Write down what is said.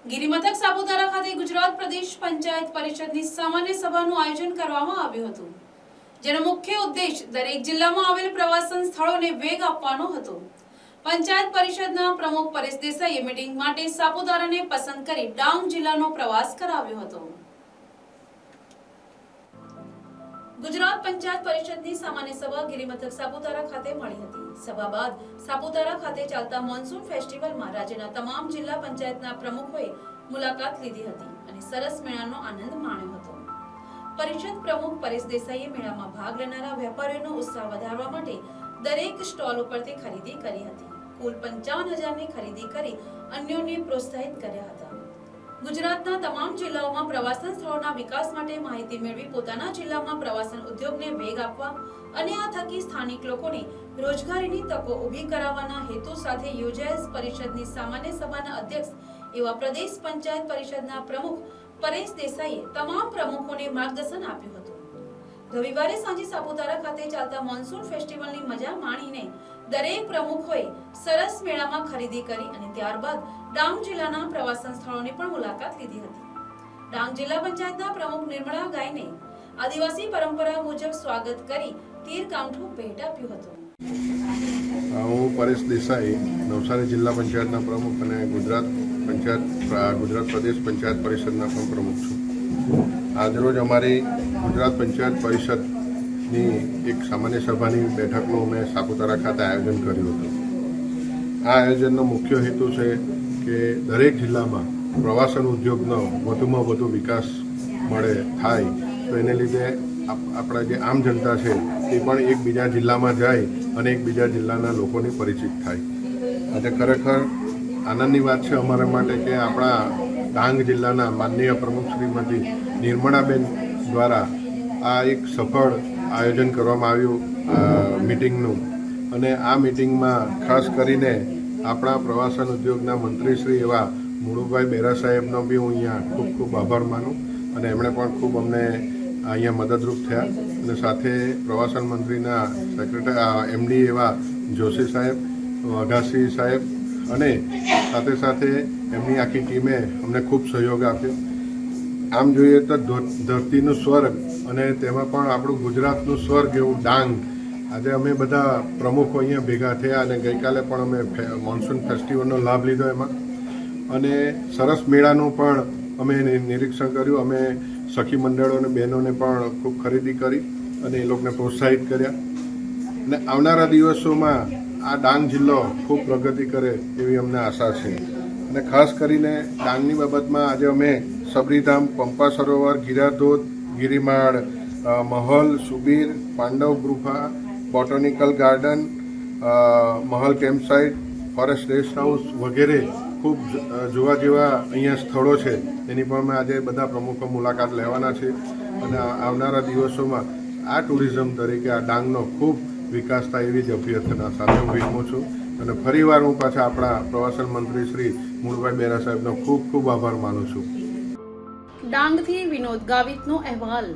ગિરિમથક સાપુતારા ખાતે ગુજરાત પ્રદેશ પંચાયત પરિષદની સામાન્ય સભાનું આયોજન કરવામાં આવ્યું હતું, જેનો મુખ્ય ઉદ્દેશ દરેક જિલ્લામાં આવેલ પ્રવાસન સ્થળોને વેગ આપવાનો હતો। પંચાયત પરિષદના પ્રમુખ પરેશ દેસાઈએ મીટિંગ માટે સાપુતારાને પસંદ કરી ડાંગ જિલ્લાનો પ્રવાસ કરાવ્યો હતો। ગુજરાત પંચાયત પરિષદની સામાન્ય સભા ગિરિમથક સાપુતારા ખાતે મળી હતી। સભા બાદ સાપુતારા ખાતે ચાલતા મોન્સૂન ફેસ્ટિવલમાં રાજ્યના તમામ જિલ્લા પંચાયતના પ્રમુખોએ મુલાકાત લીધી હતી અને સરસ મેળાનો આનંદ માણ્યો હતો। પરિષદ પ્રમુખ પરેશ દેસાઈએ મેળામાં ભાગ લેનારા વેપારીઓનો ઉત્સાહ વધારવા માટે દરેક સ્ટોલ ઉપરથી ખરીદી કરી હતી। કુલ 55,000ની ખરીદી કરી અન્યોને પ્રોત્સાહિત કર્યા હતા। ગુજરાતના તમામ જિલ્લાઓમાં પ્રવાસન સ્થળોના વિકાસ માટે માહિતી મેળવી પોતાના જિલ્લામાં પ્રવાસન ઉદ્યોગને વેગ આપવા અને આ થકી સ્થાનિક લોકોને રોજગારીની તકો ઊભી કરાવવાના હેતુ સાથે યોજાયેલ પરિષદની સામાન્ય સભાના અધ્યક્ષ એવા પ્રદેશ પંચાયત પરિષદના પ્રમુખ પરેશ દેસાઈએ તમામ પ્રમુખોને માર્ગદર્શન આપ્યું હતું। રવિવારે સાંજે સાપુતારા ખાતે ચાલતા મોન્સૂન ફેસ્ટિવલની મજા માણીને દરેક પ્રમુખોએ સરસ મેળામાં ખરીદી કરી અને ત્યારબાદ ડાંગ જિલ્લાના પ્રવાસન સ્થળોની પણ મુલાકાત લીધી હતી। ડાંગ જિલ્લા પંચાયતના પ્રમુખ નિર્મળા ગાયને આદિવાસી પરંપરા મુજબ સ્વાગત કરી તીર કામઠું ભેટ આપ્યું હતું। હું પરેશ દેસાઈ નવસારી જિલ્લા પંચાયતના પ્રમુખ અને ગુજરાત પ્રદેશ પંચાયત પરિષદના પણ પ્રમુખ છું। આજરોજ અમારી ગુજરાત પંચાયત પરિષદની એક સામાન્ય સભાની બેઠકનું અમે સાપુતારા ખાતે આયોજન કર્યું હતું। આ આયોજનનો મુખ્ય હેતુ છે કે દરેક જિલ્લામાં પ્રવાસન ઉદ્યોગનો વધુમાં વધુ વિકાસ થાય, તો એને લીધે આપણા જે આમ જનતા છે તે પણ એકબીજા જિલ્લામાં જાય અને એકબીજા જિલ્લાના લોકોની પરિચિત થાય। આજે ખરેખર આનંદની વાત છે અમારા માટે કે આપણા ડાંગ જિલ્લાના માનનીય પ્રમુખ શ્રીમતી નિર્મળાબેન દ્વારા આ એક સફળ આયોજન કરવામાં આવ્યું મિટિંગનું, અને આ મિટિંગમાં ખાસ કરીને આપણા પ્રવાસન ઉદ્યોગના મંત્રીશ્રી એવા મુળુભાઈ બેરા સાહેબનો બી હું અહીંયા ખૂબ ખૂબ આભાર માનું, અને એમણે પણ ખૂબ અમને અહીંયા મદદરૂપ થયા। અને સાથે પ્રવાસન મંત્રીના એમડી એવા જોશી સાહેબ, અઘાસી સાહેબ અને સાથે સાથે એમની આખી ટીમે અમને ખૂબ સહયોગ આપ્યો। આમ જોઈએ તો ધરતીનું સ્વર્ગ અને તેમાં પણ આપણું ગુજરાતનું સ્વર્ગ એવું ડાંગ, આજે અમે બધા પ્રમુખો અહીંયા ભેગા થયા અને ગઈકાલે પણ અમે મોન્સૂન ફેસ્ટિવલનો લાભ લીધો એમાં, અને સરસ મેળાનું પણ અમે નિરીક્ષણ કર્યું। અમે સખી મંડળો અને બહેનોને પણ ખૂબ ખરીદી કરી અને એ લોકોને પ્રોત્સાહિત કર્યા, અને આવનારા દિવસોમાં આ ડાંગ જિલ્લો ખૂબ પ્રગતિ કરે એવી અમને આશા છે। અને ખાસ કરીને ડાંગની બાબતમાં આજે અમે સબરીધામ, પંપા સરોવર, ગિરાધોધ, ગિરિમાળ, મહલ, સુબીર, પાંડવ ગુફા, બોટનિકલ ગાર્ડન, મહલ કેમ્પસાઇટ, ફોરેસ્ટ રેસ્ટ હાઉસ વગેરે ખૂબ જોવા જેવા અહીંયા સ્થળો છે, તેની પણ અમે આજે બધા પ્રમુખો મુલાકાત લેવાના છે, અને આવનારા દિવસોમાં આ ટુરિઝમ તરીકે આ ડાંગનો ખૂબ વિકાસ થાય એવી જ અભ્યર્થના સાથે હું વિરમું છું। અને ફરીવાર હું પાછા આપણા પ્રવાસન મંત્રી શ્રી મુળભાઈ બેરા સાહેબનો ખૂબ ખૂબ આભાર માનું છું। ડાંગથી વિનોદ ગાવિતનો અહેવાલ।